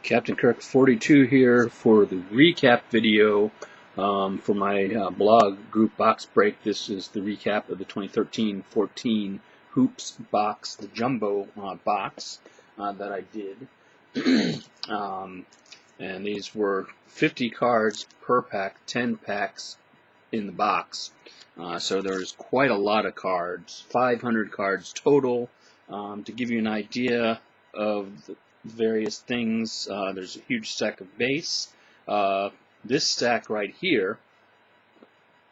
Captain Kirk 42 here for the recap video for my blog group box break. This is the recap of the 2013-14 hoops box, the jumbo box that I did. And these were 50 cards per pack, 10 packs in the box. So there's quite a lot of cards, 500 cards total. To give you an idea of the various things, there's a huge stack of base. This stack right here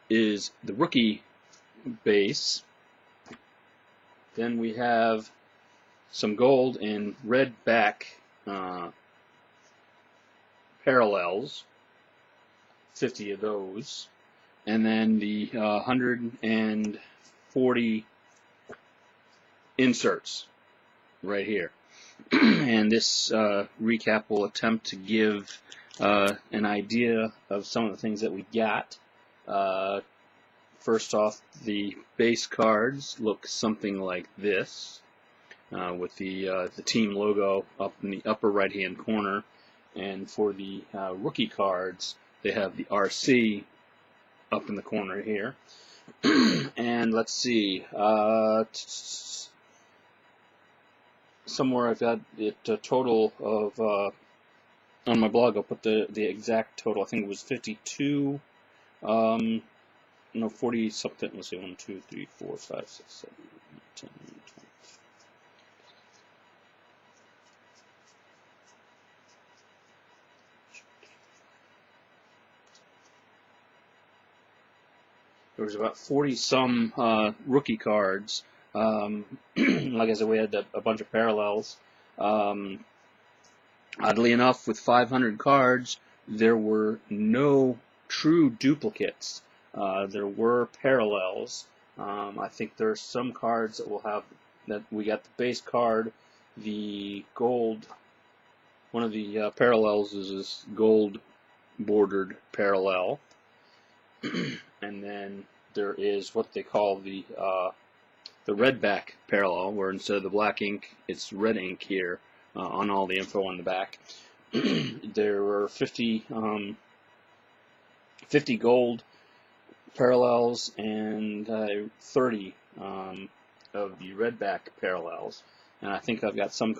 is the rookie base. Then we have some gold and red back parallels, 50 of those, and then the 140 inserts right here. And this recap will attempt to give an idea of some of the things that we got. First off, the base cards look something like this, with the team logo up in the upper right hand corner, and for the rookie cards they have the RC up in the corner here. And let's see, somewhere I've got it a total of, on my blog I'll put the exact total. I think it was 52, no, 40 something. Let's see, 1, 2, 3, 4, 5, 6, 7, 8, 10, 20. There was about 40 some rookie cards. Like I said, we had a bunch of parallels. Oddly enough, with 500 cards, there were no true duplicates. There were parallels. I think there are some cards that will have that. We got the base card, the gold. One of the parallels is this gold bordered parallel, and then there is what they call the red back parallel, where instead of the black ink, it's red ink here on all the info on the back. There were 50 gold parallels and 30 of the red back parallels. And I think I've got some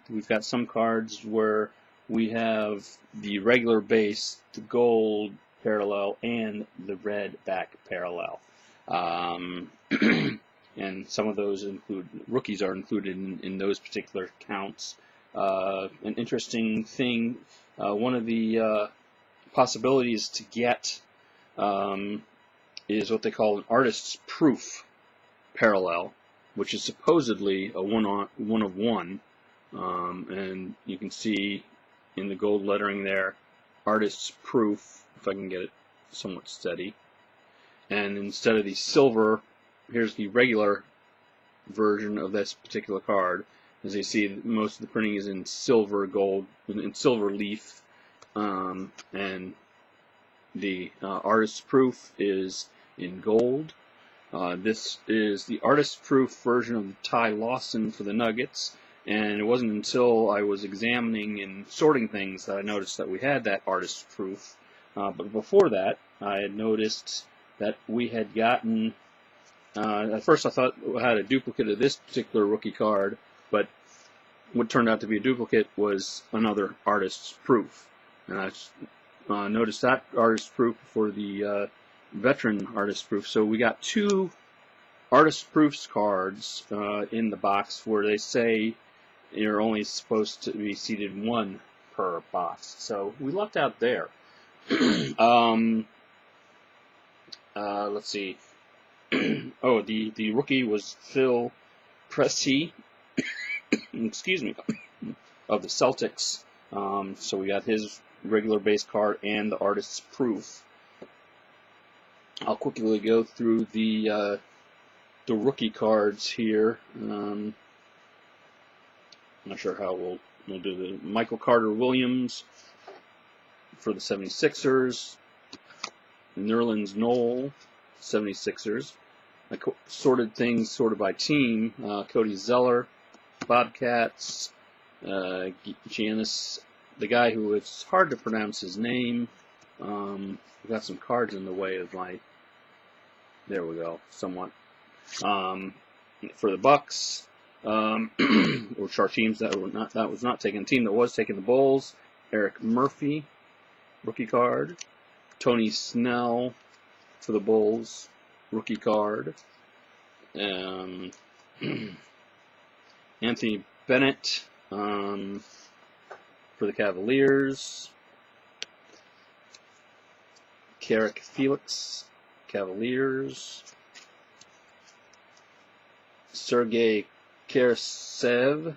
we've got some cards where we have the regular base, the gold parallel, and the red back parallel. And some of those include, rookies are included in those particular counts. An interesting thing, one of the possibilities to get is what they call an artist's proof parallel, which is supposedly a one of one. And you can see in the gold lettering there, artist's proof, if I can get it somewhat steady. And instead of the silver, here's the regular version of this particular card. As you see, most of the printing is in silver, gold, in silver leaf, and the artist's proof is in gold. This is the artist's proof version of the Ty Lawson for the Nuggets, and it wasn't until I was examining and sorting things that I noticed that we had that artist's proof. But before that, I had noticed that we had gotten, at first I thought I had a duplicate of this particular rookie card, but what turned out to be a duplicate was another artist's proof. And I noticed that artist's proof for the veteran artist's proof. So we got two artist's proofs cards in the box, where they say you're only supposed to be seated one per box. So we lucked out there. Let's see. Oh, the rookie was Phil Pressey, excuse me, of the Celtics. So we got his regular base card and the artist's proof. I'll quickly go through the rookie cards here. I'm not sure how we'll do the Michael Carter Williams for the 76ers. Nerlens Noel, 76ers. I sorted things sort of by team. Cody Zeller, Bobcats, Giannis the guy who it's hard to pronounce his name. We've got some cards in the way of my. There we go, somewhat. For the Bucks, which are teams that was not taken. Team that was taking, the Bulls. Eric Murphy, rookie card. Tony Snell for the Bulls, rookie card. Anthony Bennett for the Cavaliers. Carrick Felix, Cavaliers. Sergei Karasev,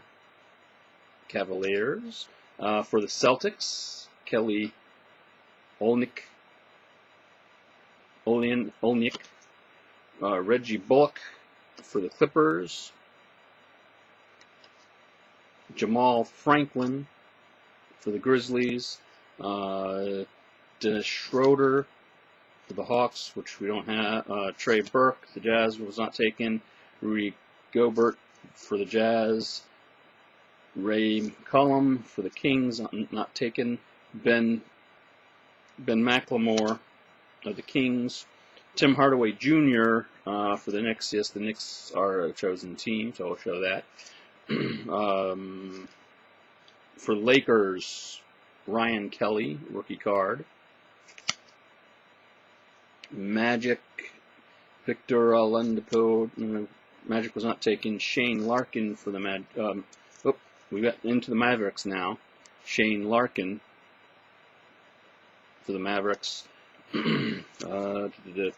Cavaliers. For the Celtics, Kelly Olynyk. Reggie Bullock for the Clippers. Jamal Franklin for the Grizzlies. Dennis Schroeder for the Hawks, which we don't have. Trey Burke, the Jazz, was not taken. Rudy Gobert for the Jazz. Ray McCollum for the Kings, not taken. Ben McLemore of the Kings. Tim Hardaway Jr. For the Knicks. Yes, the Knicks are a chosen team, so I'll show that. For the Lakers, Ryan Kelly, rookie card. Magic, Victor Oladipo. Magic was not taken. Shane Larkin for the we got into the Mavericks now. Shane Larkin for the Mavericks. The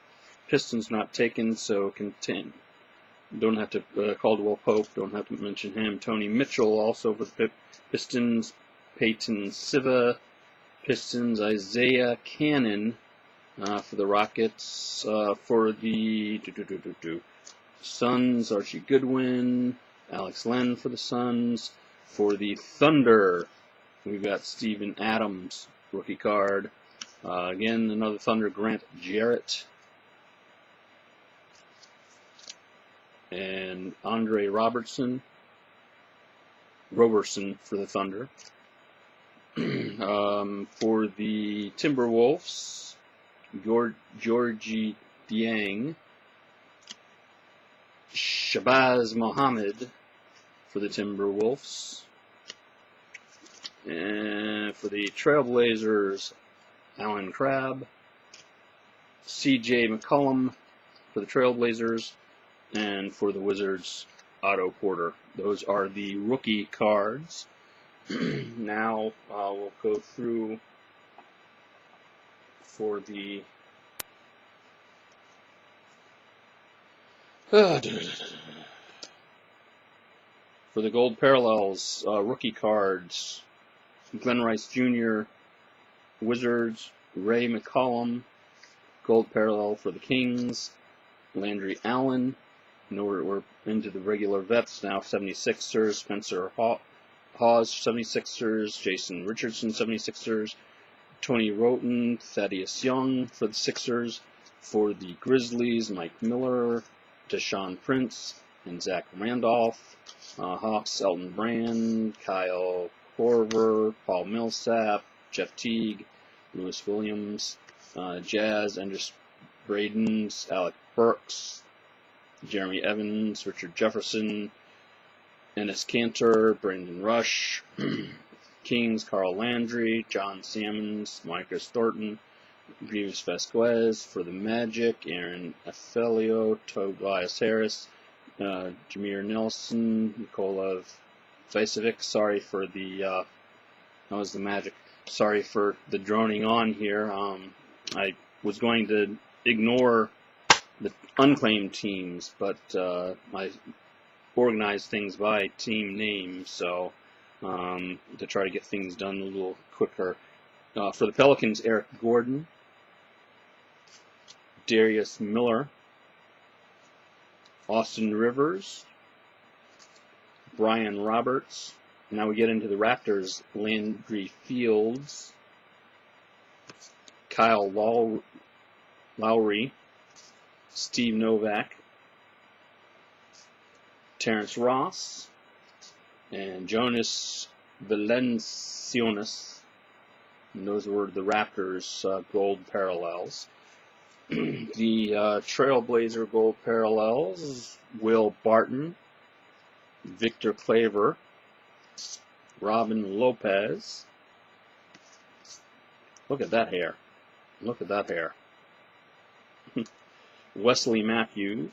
Pistons not taken, so don't have to. Caldwell Pope, don't have to mention him. Tony Mitchell also for the Pistons. Peyton Siva, Pistons. Isaiah Cannon for the Rockets. For the Suns, Archie Goodwin. Alex Len for the Suns. For the Thunder, we've got Steven Adams, rookie card. Again, another Thunder, Grant Jarrett. And Andre Roberson for the Thunder. For the Timberwolves, Georgie Dieng. Shabazz Mohammed for the Timberwolves. And for the Trailblazers, Alan Crabb. C.J. McCollum for the Trailblazers. And for the Wizards, Otto Porter. Those are the rookie cards. Now we'll go through for the gold parallels, rookie cards. Glenn Rice Jr., Wizards. Ray McCollum, gold parallel for the Kings. Landry Allen. We're into the regular vets now. 76ers. Spencer Hawes, 76ers. Jason Richardson, 76ers. Tony Roten. Thaddeus Young for the Sixers. For the Grizzlies, Mike Miller, Deshaun Prince, and Zach Randolph. Hawks, Elton Brand, Kyle Korver, Paul Millsap, Jeff Teague, Lewis Williams. Jazz, Andres Bradens, Alec Burks, Jeremy Evans, Richard Jefferson, Ennis Cantor, Brandon Rush. Kings, Carl Landry, John Salmons, Marcus Thornton, Grievous Vasquez. For the Magic, Aaron Afelio, Tobias Harris, Jameer Nelson, Nikola Vacevic. Sorry for the, that was the Magic. Sorry for the droning on here. I was going to ignore the unclaimed teams, but I organized things by team name, so to try to get things done a little quicker. For the Pelicans, Eric Gordon, Darius Miller, Austin Rivers, Brian Roberts. Now we get into the Raptors, Landry Fields, Kyle Lowry, Steve Novak, Terrence Ross, and Jonas Valenciunas. And those were the Raptors gold parallels. The Trailblazer gold parallels, Will Barton, Victor Claver, Robin Lopez. Look at that hair. Look at that hair. Wesley Matthews,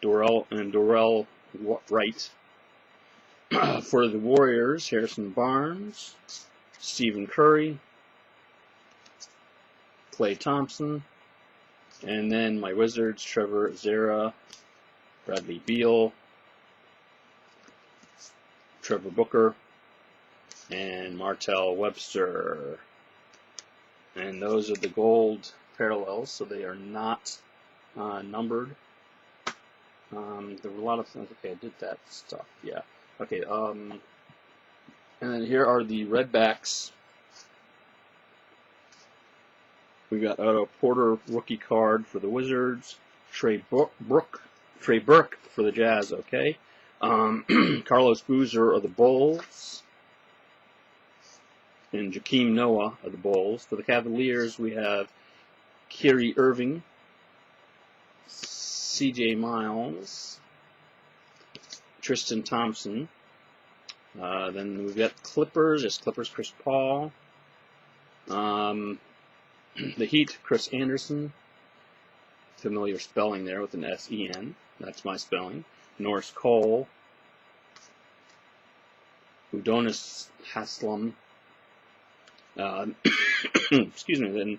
Dorell Wright. For the Warriors, Harrison Barnes, Stephen Curry, Klay Thompson, and then my Wizards, Trevor Zera, Bradley Beal, Trevor Booker, and Martell Webster. And those are the gold parallels, so they are not numbered. There were a lot of things. Okay, I did that stuff. Yeah. Okay. And then here are the redbacks. We got a Porter rookie card for the Wizards. Trey Burke for the Jazz. Okay. Carlos Boozer of the Bulls. And Jakeem Noah of the Bulls. For the Cavaliers, we have Kyrie Irving, C.J. Miles, Tristan Thompson. Then we've got Clippers. Yes, Clippers, Chris Paul. The Heat, Chris Anderson. Familiar spelling there with an S-E-N. That's my spelling. Norris Cole. Udonis Haslem. Excuse me. Then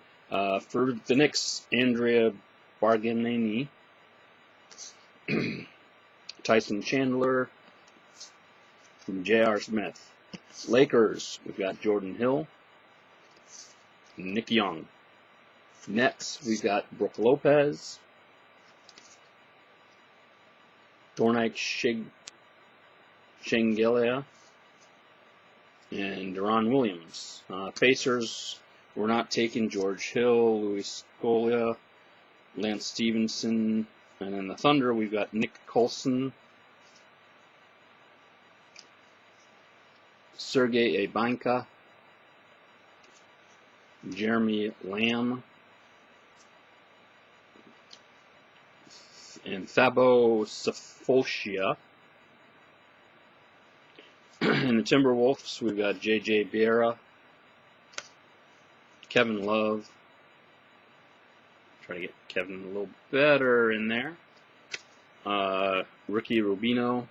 for the Knicks, Andrea Bargnani. Tyson Chandler. From J.R. Smith. Lakers, we've got Jordan Hill. Nick Young. Nets, we've got Brooke Lopez. Dornike Shengelia. And Deron Williams. Pacers, we're not taking George Hill, Luis Scolia, Lance Stevenson. And then the Thunder, we've got Nick Colson, Sergei Abanka, Jeremy Lamb, and Thabo Safoshia. In the Timberwolves, we've got J.J. Biera, Kevin Love. Try to get Kevin a little better in there. Ricky Rubino.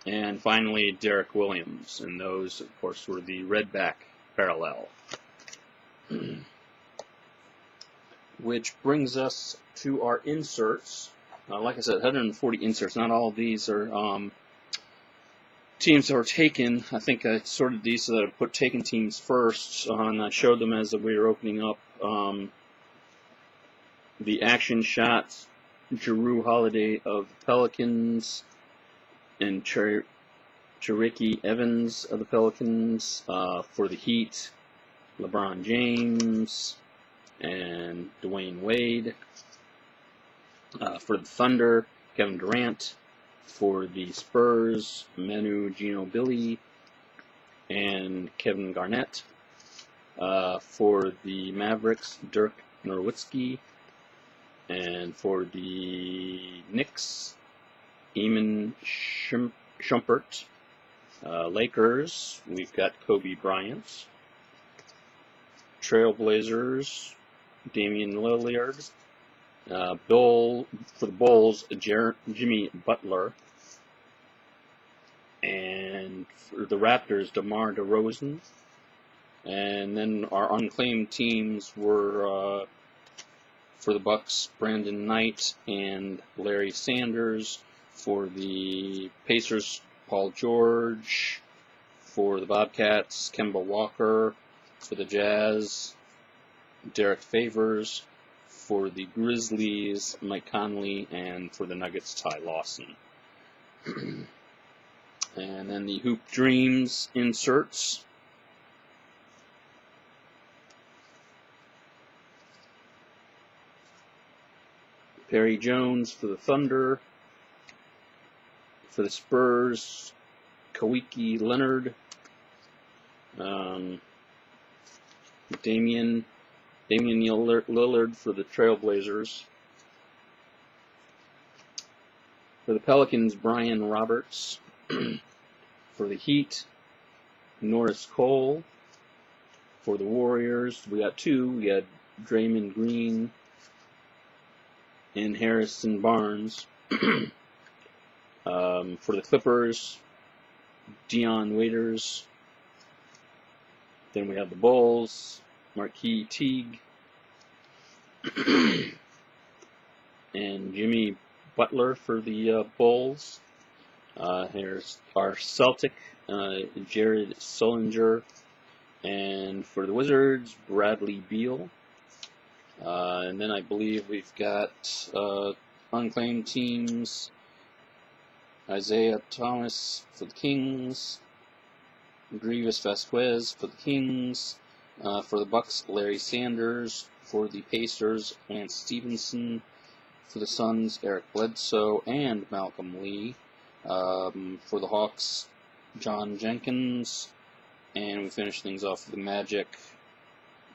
And finally, Derek Williams. And those, of course, were the redback parallel. Which brings us to our inserts. Like I said, 140 inserts. Not all of these are teams that were taken. I think I sorted these so that I put taken teams first, and I showed them as we were opening up the action shots. Jrue Holiday of the Pelicans, and Cherokee Evans of the Pelicans. For the Heat, LeBron James and Dwayne Wade. For the Thunder, Kevin Durant. For the Spurs, Manu Ginobili and Kevin Garnett. For the Mavericks, Dirk Nowitzki. And for the Knicks, Eamon Shumpert. Lakers, we've got Kobe Bryant. Trailblazers, Damian Lillard. For the Bulls, Jimmy Butler. And for the Raptors, DeMar DeRozan. And then our unclaimed teams were for the Bucks, Brandon Knight and Larry Sanders. For the Pacers, Paul George. For the Bobcats, Kemba Walker. For the Jazz, Derek Favors. For the Grizzlies, Mike Conley. And for the Nuggets, Ty Lawson. And then the Hoop Dreams inserts. Perry Jones for the Thunder. For the Spurs, Kawhi Leonard, Damian Lillard for the Trailblazers. For the Pelicans, Brian Roberts. For the Heat, Norris Cole. For the Warriors, we got two. We got Draymond Green and Harrison Barnes. For the Clippers, Dion Waiters. Then we have the Bulls, Marquis Teague, and Jimmy Butler for the Bulls. Here's our Celtic, Jared Sullinger, and for the Wizards, Bradley Beal. And then I believe we've got unclaimed teams, Isaiah Thomas for the Kings, Grievous Vasquez for the Kings, for the Bucks, Larry Sanders, for the Pacers, Lance Stevenson, for the Suns, Eric Bledsoe and Malcolm Lee, for the Hawks, John Jenkins, and we finish things off with the Magic,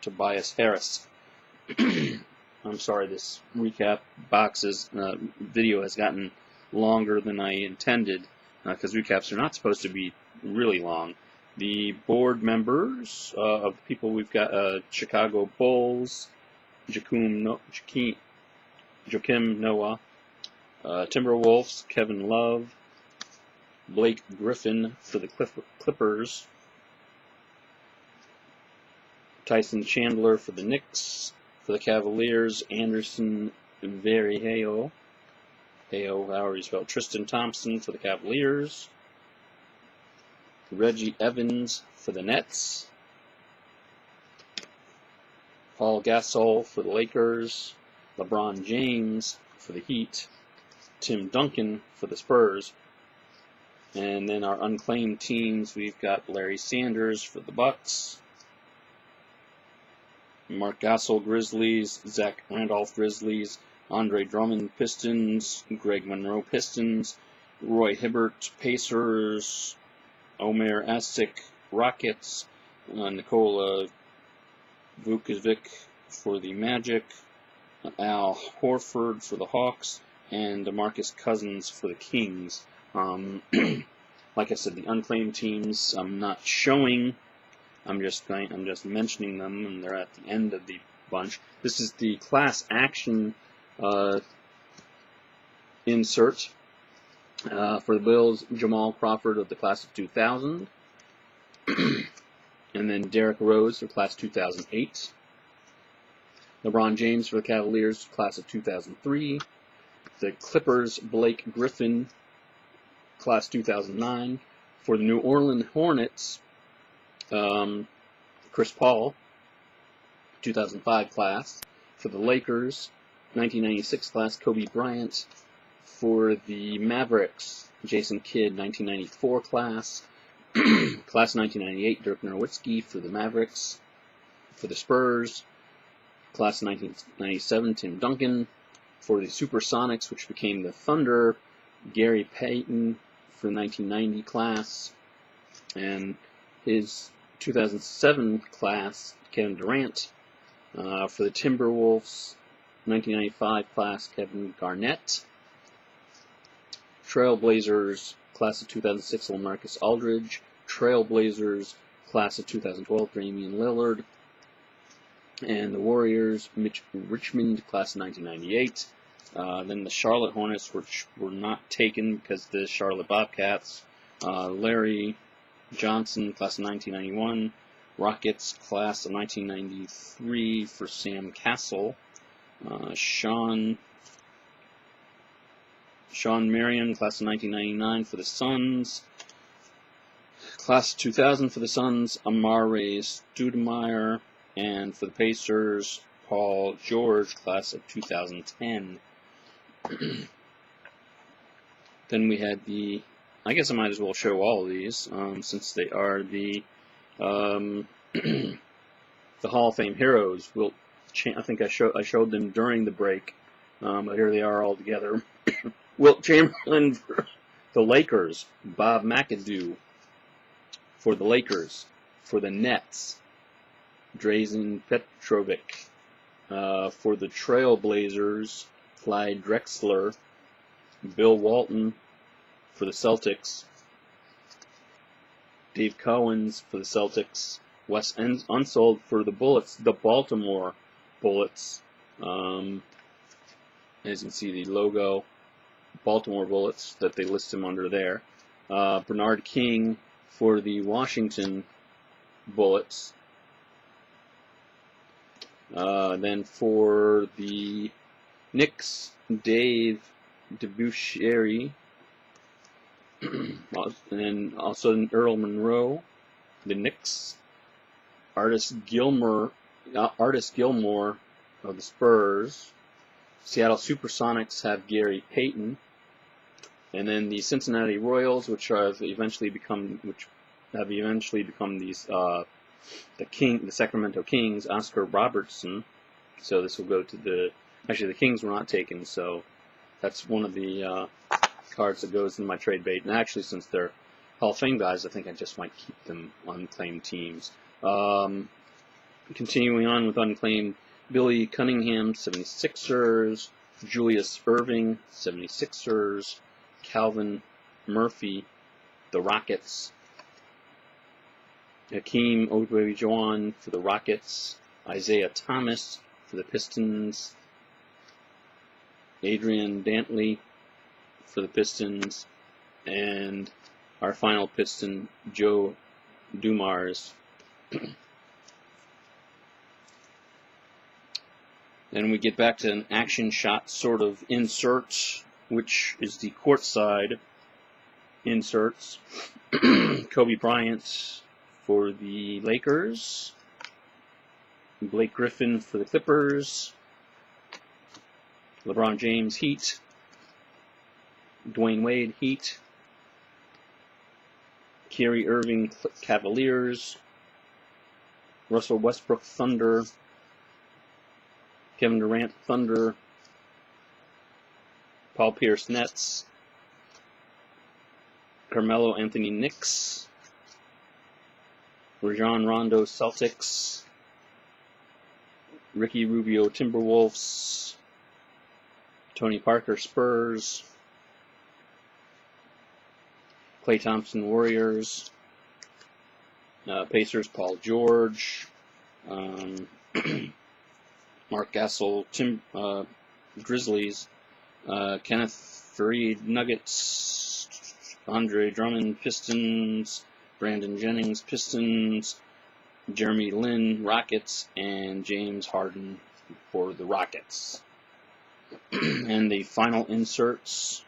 Tobias Harris. I'm sorry, this recap video has gotten longer than I intended, because recaps are not supposed to be really long. The board members of the people we've got, Chicago Bulls, Joakim Noah, Timberwolves, Kevin Love, Blake Griffin for the Clippers, Tyson Chandler for the Knicks, for the Cavaliers, Anderson Varejao, however you spell, Tristan Thompson for the Cavaliers, Reggie Evans for the Nets, Paul Gasol for the Lakers, LeBron James for the Heat, Tim Duncan for the Spurs, and then our unclaimed teams, we've got Larry Sanders for the Bucks, Mark Gasol Grizzlies, Zach Randolph Grizzlies, Andre Drummond Pistons, Greg Monroe Pistons, Roy Hibbert Pacers, Omer Asik Rockets, Nikola Vukovic for the Magic, Al Horford for the Hawks, and DeMarcus Cousins for the Kings. Like I said, the unclaimed teams I'm not showing. I'm just mentioning them, and they're at the end of the bunch. This is the class action insert for the Bills. Jamal Crawford of the class of 2000, and then Derrick Rose for class 2008. LeBron James for the Cavaliers, class of 2003. The Clippers, Blake Griffin, class 2009. For the New Orleans Hornets, Chris Paul, 2005 class. For the Lakers, 1996 class, Kobe Bryant. For the Mavericks, Jason Kidd, 1994 class. Class 1998, Dirk Nowitzki for the Mavericks. For the Spurs, class 1997, Tim Duncan. For the Supersonics, which became the Thunder, Gary Payton for the 1990 class. And his 2007 class, Kevin Durant. For the Timberwolves, 1995 class, Kevin Garnett. Trailblazers, class of 2006, LaMarcus Aldridge. Trailblazers, class of 2012, Damian Lillard. And the Warriors, Mitch Richmond, class of 1998. Then the Charlotte Hornets, which were not taken because the Charlotte Bobcats. Larry Johnson, class of 1991. Rockets, class of 1993 for Sam Castle. Sean Marion, class of 1999 for the Suns. Class of 2000 for the Suns, Amare Stoudemire. And for the Pacers, Paul George, class of 2010. Then we had the, I guess I might as well show all of these, since they are the the Hall of Fame heroes. I think I showed them during the break, but here they are all together. Wilt Chamberlain The Lakers, Bob McAdoo for the Lakers. For the Nets, Drazen Petrovic. For the Trailblazers, Clyde Drexler. Bill Walton for the Celtics. Dave Cowens for the Celtics. Wes Unseld for the Bullets, the Baltimore Bullets. As you can see, the logo, Baltimore Bullets, that they list him under there. Bernard King for the Washington Bullets. Then for the Knicks, Dave DeBusschere. And also Earl Monroe, the Knicks. Artis Gilmore of the Spurs. Seattle Supersonics have Gary Payton. And then the Cincinnati Royals, which have eventually become these the Sacramento Kings, Oscar Robertson. So this will go to the Kings were not taken, so that's one of the cards that goes in my trade bait. And actually, since they're Hall of Fame guys, I think I just might keep them unclaimed teams. Continuing on with unclaimed, Billy Cunningham, 76ers, Julius Erving, 76ers, Calvin Murphy, the Rockets, Hakeem Olajuwon for the Rockets, Isaiah Thomas for the Pistons, Adrian Dantley for the Pistons, and our final Piston, Joe Dumars. Then we get back to an action shot sort of insert, which is the courtside inserts. Kobe Bryant for the Lakers, Blake Griffin for the Clippers, LeBron James Heat, Dwayne Wade Heat, Kyrie Irving Cavaliers, Russell Westbrook Thunder, Kevin Durant Thunder, Paul Pierce Nets, Carmelo Anthony Knicks, Rajon Rondo Celtics, Ricky Rubio Timberwolves, Tony Parker Spurs, Klay Thompson Warriors, Pacers Paul George, Mark Gasol Grizzlies, Kenneth Faried Nuggets, Andre Drummond Pistons, Brandon Jennings Pistons, Jeremy Lin Rockets, and James Harden for the Rockets. And the final inserts,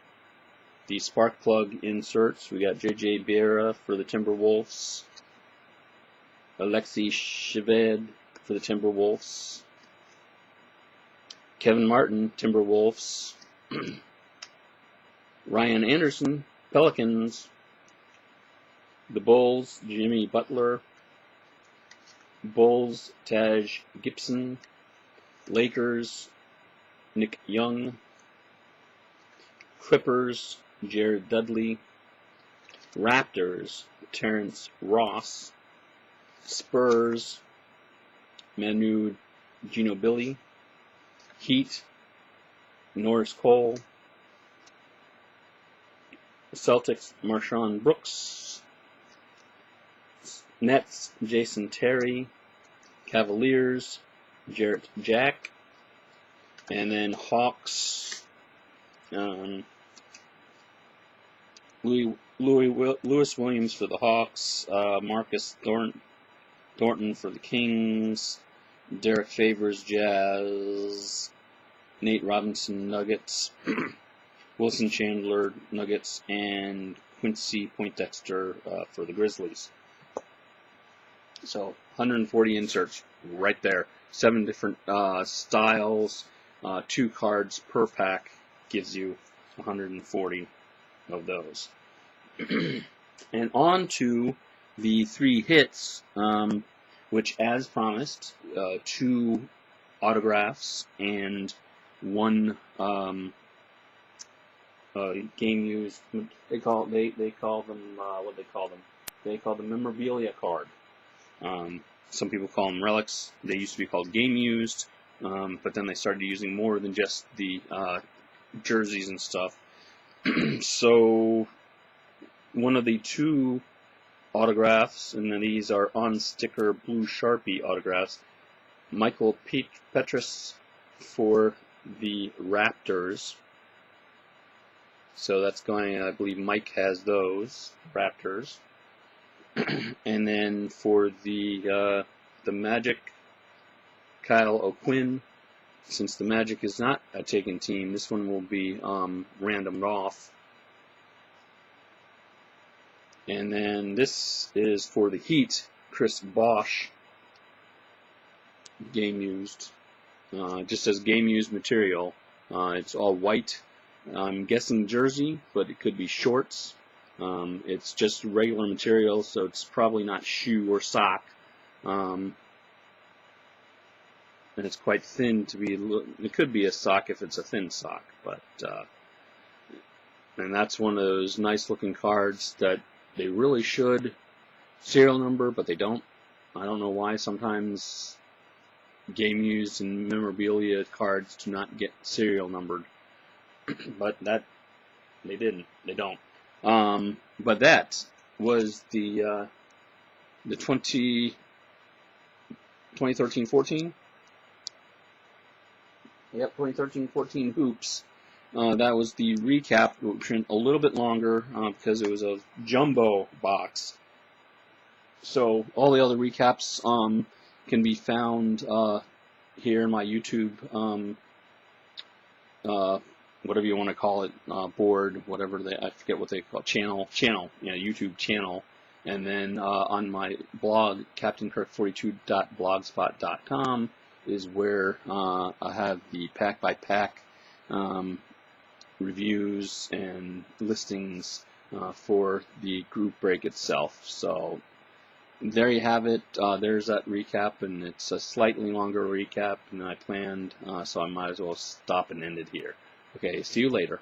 the spark plug inserts, we got J.J. Bierra for the Timberwolves, Alexei Shved for the Timberwolves, Kevin Martin, Timberwolves, Ryan Anderson, Pelicans, the Bulls, Jimmy Butler, Bulls, Taj Gibson, Lakers, Nick Young, Clippers, Jared Dudley, Raptors, Terrence Ross, Spurs, Manu Ginobili, Heat, Norris Cole, Celtics, Marshawn Brooks, Nets, Jason Terry, Cavaliers, Jarrett Jack, and then Hawks, Lewis Williams for the Hawks, Marcus Thornton for the Kings, Derek Favors Jazz, Nate Robinson Nuggets, Wilson Chandler Nuggets, and Quincy Poindexter for the Grizzlies. So 140 inserts right there. 7 different styles, 2 cards per pack gives you 140 of those. And on to the 3 hits, which, as promised, 2 autographs and 1 game used. They call them what they call them. They call them memorabilia card. Some people call them relics. They used to be called game used, but then they started using more than just the jerseys and stuff. So one of the two autographs, and then these are on sticker blue Sharpie autographs. Michael Petrus for the Raptors. So that's going, I believe Mike has those Raptors. And then for the Magic, Kyle O'Quinn. Since the Magic is not a taken team, this one will be randomed off. And then this is for the Heat, Chris Bosh, game used. Just says game used material. It's all white. I'm guessing jersey, but it could be shorts. It's just regular material, so it's probably not shoe or sock. And it's quite thin to be. It could be a sock if it's a thin sock, but and that's one of those nice looking cards that they really should serial number, but they don't. I don't know why. Sometimes game used and memorabilia cards do not get serial numbered, but that they didn't. They don't. But that was the 2013-14. Yep, 2013-14 hoops. That was the recap, which went a little bit longer because it was a jumbo box. So all the other recaps can be found here in my YouTube, whatever you want to call it, board, whatever I forget what they call channel, yeah, YouTube channel, and then on my blog, captainkirk42.blogspot.com. is where I have the pack by pack reviews and listings for the group break itself. So there you have it. There's that recap, and it's a slightly longer recap than I planned, so I might as well stop and end it here. Okay, see you later.